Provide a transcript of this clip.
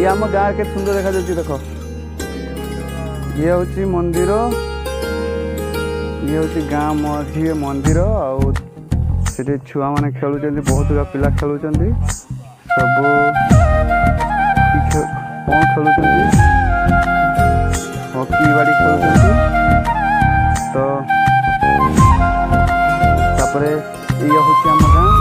ये आम गाँव के सुंदर देखा देख ये हूँ मंदिर ये हूँ गाँ मझी मंदिर आठ छुआ मैंने खेलुं बहुत पिला खेलुं सब कौन खेलुं हॉकी बाड़ी खेलुं तो ये हूँ आम गाँ